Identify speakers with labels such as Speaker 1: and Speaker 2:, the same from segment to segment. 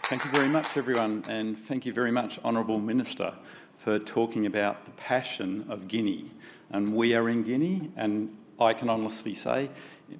Speaker 1: Thank you very much, everyone, and thank you very much, Honourable Minister, for talking about the passion of Guinea. And we are in Guinea, and I can honestly say,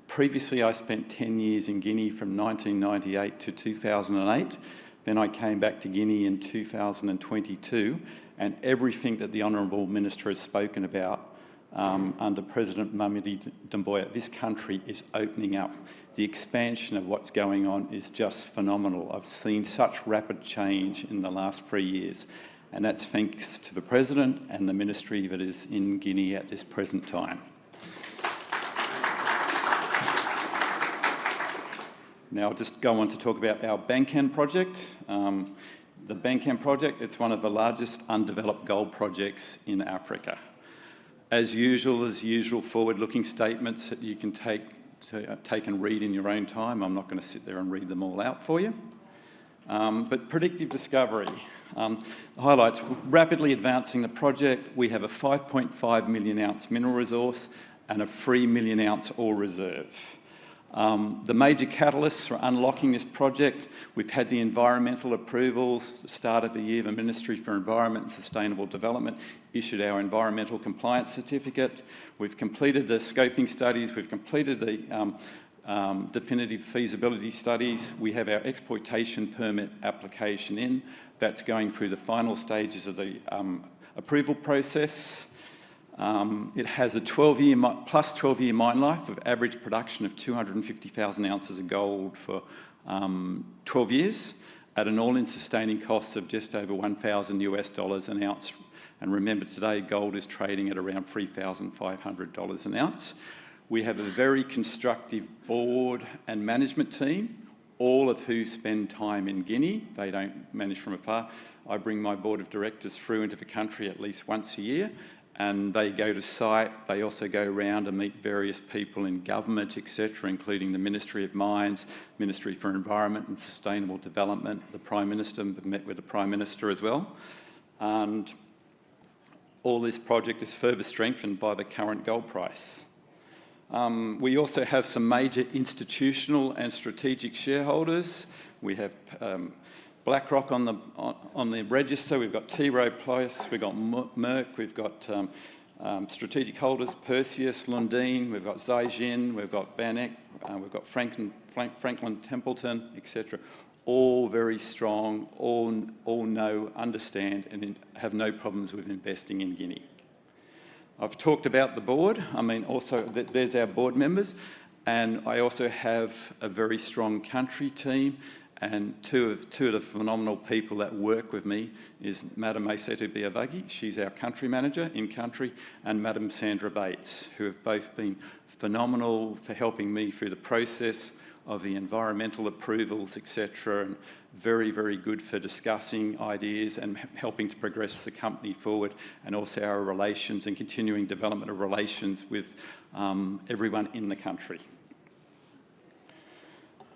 Speaker 1: previously I spent 10 years in Guinea from 1998 to 2008. Then I came back to Guinea in 2022, and everything that the Honourable Minister has spoken about under President Mamadi Doumbouya, this country is opening up. The expansion of what's going on is just phenomenal. I've seen such rapid change in the last 3 years, and that's thanks to the President and the ministry that is in Guinea at this present time. Now I'll just go on to talk about our Bankan project. The Bankan project, it's one of the largest undeveloped gold projects in Africa. As usual, forward-looking statements that you can take and read in your own time. I'm not going to sit there and read them all out for you. But predictive discovery. The highlights, rapidly advancing the project. We have a 5.5 million ounce mineral resource and a 3 million ounce ore reserve. The major catalysts for unlocking this project, we've had the environmental approvals. At the start of the year, the Ministry for Environment and Sustainable Development issued our environmental compliance certificate. We've completed the scoping studies. We've completed the definitive feasibility studies. We have our exploitation permit application in. That's going through the final stages of the approval process. It has a 12-year mine life of average production of 250,000 ounces of gold for 12 years at an all-in sustaining cost of just over $1,000 an ounce. And remember, today gold is trading at around $3,500 an ounce. We have a very constructive board and management team, all of who spend time in Guinea. They don't manage from afar. I bring my board of directors through into the country at least once a year, and they go to site. They also go around and meet various people in government, etc., including the Ministry of Mines, Ministry for Environment and Sustainable Development. The Prime Minister met with the Prime Minister as well. And all this project is further strengthened by the current gold price. We also have some major institutional and strategic shareholders. We have BlackRock on the register. We've got T. Rowe Price, we've got Merck, we've got strategic holders, Perseus, Lundin, we've got Zijin, we've got Van Eck, we've got Franklin Templeton, etc. All very strong, all know, understand, and have no problems with investing in Guinea. I've talked about the board. I mean, also there's our board members, and I also have a very strong country team. And two of the phenomenal people that work with me is Madam Aisetu Biavagi, she's our country manager in country, and Madam Sandra Bates, who have both been phenomenal for helping me through the process of the environmental approvals, etc., and very, very good for discussing ideas and helping to progress the company forward, and also our relations and continuing development of relations with everyone in the country.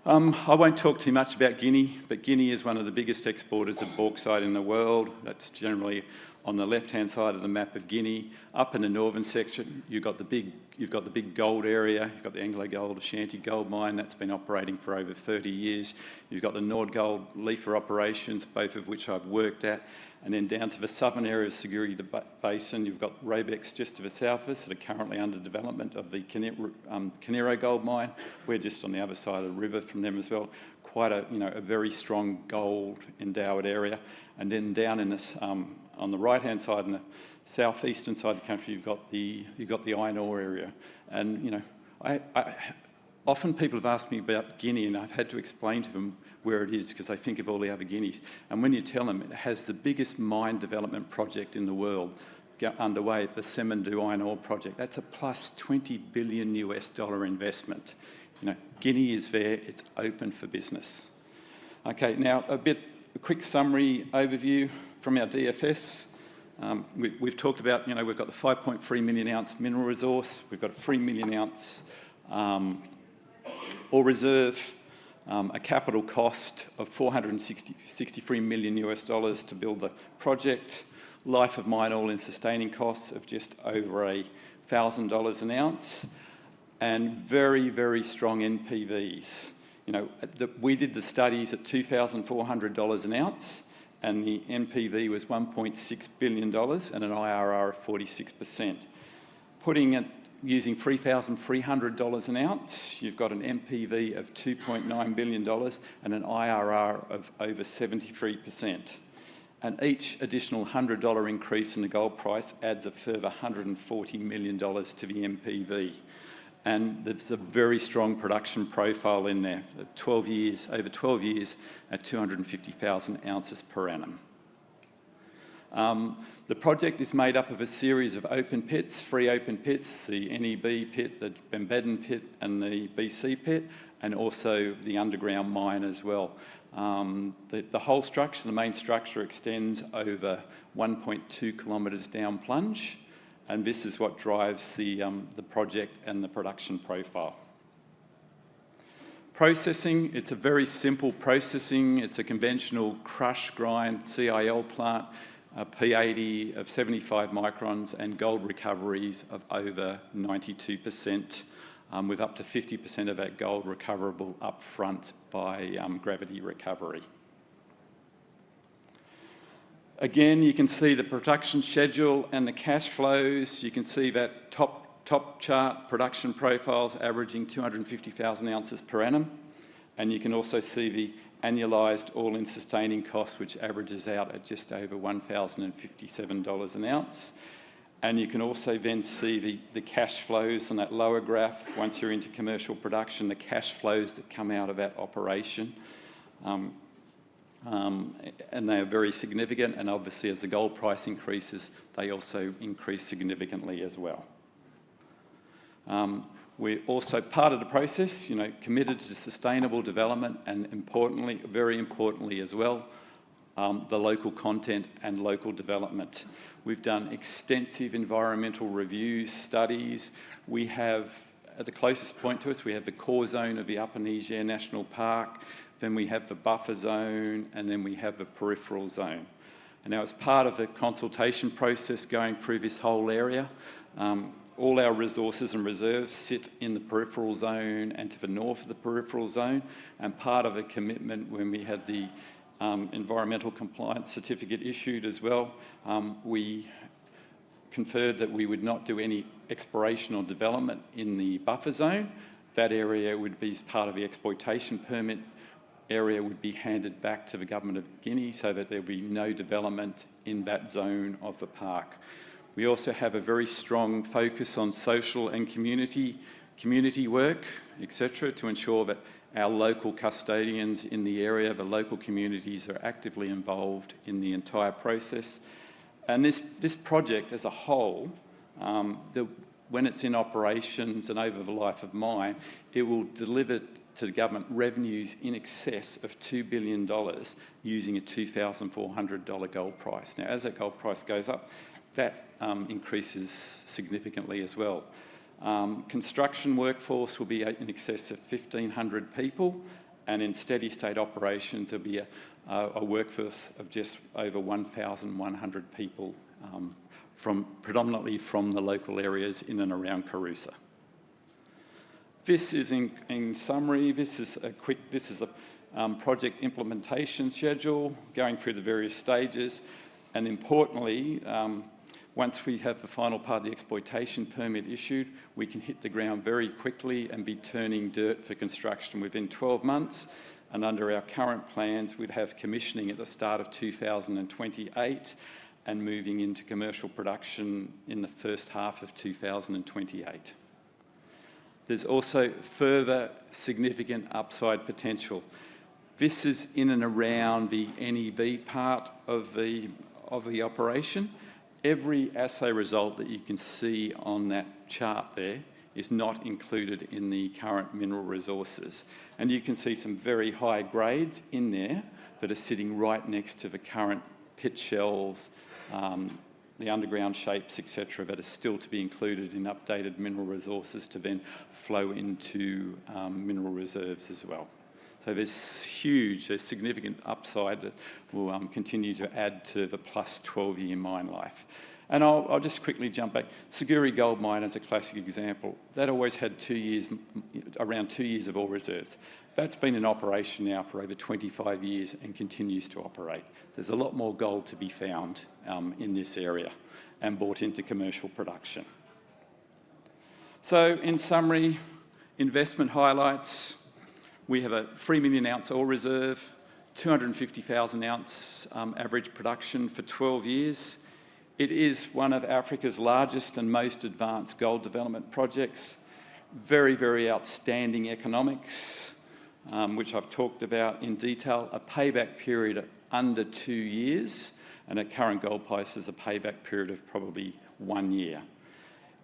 Speaker 1: I won't talk too much about Guinea, but Guinea is one of the biggest exporters of bauxite in the world. That's generally on the left-hand side of the map of Guinea. Up in the northern section, you've got the big gold area. You've got the Anglo Gold Ashanti gold mine that's been operating for over 30 years. You've got the Nord Gold Leifer operations, both of which I've worked at. And then down to the southern area of Seguri Basin, you've got Robex just to the south of us that are currently under development of the Canero gold mine. We're just on the other side of the river from them as well. Quite a very strong gold endowed area. And then down in this, on the right-hand side, in the southeastern side of the country, you've got the iron ore area. And often people have asked me about Guinea, and I've had to explain to them where it is because they think of all the other Guineas. And when you tell them it has the biggest mine development project in the world underway, the Simandou Iron Ore Project, that's a plus $20 billion investment. Guinea is there, it's open for business. Okay, now a quick summary overview from our DFS. We've talked about, we've got the 5.3 million ounce mineral resource, we've got a 3 million ounce ore reserve, a capital cost of $463 million to build the project, life of mine all-in sustaining costs of just over $1,000 an ounce, and very, very strong NPVs. we did the studies at $2,400 an ounce, and the NPV was $1.6 billion and an IRR of 46%. Putting it using $3,300 an ounce, you've got an NPV of $2.9 billion and an IRR of over 73%. And each additional $100 increase in the gold price adds a further $140 million to the NPV. And there's a very strong production profile in there, over 12 years at 250,000 ounces per annum. The project is made up of a series of open pits, three open pits, the NEB pit, the Bembedden pit and the BC pit, and also the underground mine as well. The whole structure, the main structure, extends over 1.2 kilometres down plunge, and this is what drives the project and the production profile. Processing, it's a very simple processing. It's a conventional crush grind CIL plant, a P80 of 75 microns and gold recoveries of over 92%, with up to 50% of that gold recoverable up front by gravity recovery. Again, you can see the production schedule and the cash flows. You can see that top chart, production profiles averaging 250,000 ounces per annum. And you can also see the annualised all-in sustaining cost, which averages out at just over $1,057 an ounce. And you can also then see the cash flows on that lower graph. Once you're into commercial production, the cash flows that come out of that operation. And they are very significant, and obviously as the gold price increases, they also increase significantly as well. We're also part of the process, committed to sustainable development, and importantly, very importantly as well, the local content and local development. We've done extensive environmental reviews, studies. We have, at the closest point to us, we have the core zone of the Upper Niger National Park, then we have the buffer zone, and then we have the peripheral zone. And now, as part of the consultation process going through this whole area, all our resources and reserves sit in the peripheral zone and to the north of the peripheral zone. And part of a commitment when we had the environmental compliance certificate issued as well, we conferred that we would not do any exploration or development in the buffer zone. That area would be, as part of the exploitation permit, area would be handed back to the Government of Guinea so that there would be no development in that zone of the park. We also have a very strong focus on social and community work, etc., to ensure that our local custodians in the area, the local communities, are actively involved in the entire process. And this project as a whole, when it's in operations and over the life of mine, it will deliver to the government revenues in excess of $2 billion using a $2,400 gold price. Now, as that gold price goes up, that increases significantly as well. Construction workforce will be in excess of 1,500 people, and in steady state operations there'll be a workforce of just over 1,100 people, predominantly from the local areas in and around Kouroussa. This is, in summary, this is a project implementation schedule going through the various stages, and importantly, once we have the final part of the exploitation permit issued, we can hit the ground very quickly and be turning dirt for construction within 12 months. And under our current plans, we'd have commissioning at the start of 2028 and moving into commercial production in the first half of 2028. There's also further significant upside potential. This is in and around the NEB part of the operation. Every assay result that you can see on that chart there is not included in the current mineral resources. And you can see some very high grades in there that are sitting right next to the current pit shells, the underground shapes, etc., that are still to be included in updated mineral resources to then flow into mineral reserves as well. So there's significant upside that will continue to add to the plus 12-year mine life. And I'll just quickly jump back. Siguiri Gold Mine is a classic example. That always had around 2 years of ore reserves. That's been in operation now for over 25 years and continues to operate. There's a lot more gold to be found in this area and brought into commercial production. So in summary, investment highlights, we have a 3 million ounce ore reserve, 250,000 ounce average production for 12 years. It is one of Africa's largest and most advanced gold development projects. Very, very outstanding economics, which I've talked about in detail. A payback period of under 2 years, and at current gold prices, a payback period of probably 1 year.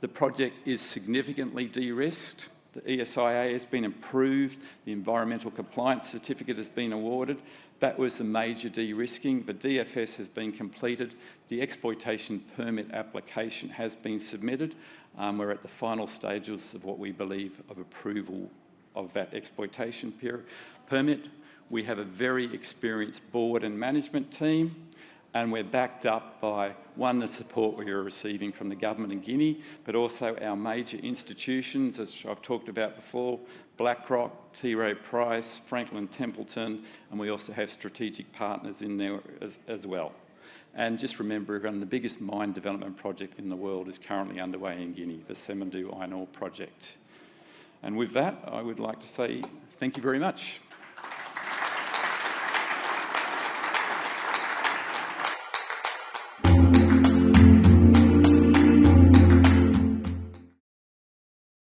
Speaker 1: The project is significantly de-risked. The ESIA has been improved. The environmental compliance certificate has been awarded. That was the major de-risking. The DFS has been completed. The exploitation permit application has been submitted. We're at the final stages of what we believe of approval of that exploitation permit. We have a very experienced board and management team, and we're backed up by, one, the support we are receiving from the government in Guinea, but also our major institutions, as I've talked about before, BlackRock, T. Rowe Price, Franklin Templeton, and we also have strategic partners in there as well. And just remember, everyone, the biggest mine development project in the world is currently underway in Guinea, the Simandou Iron Ore Project. And with that, I would like to say thank you very much.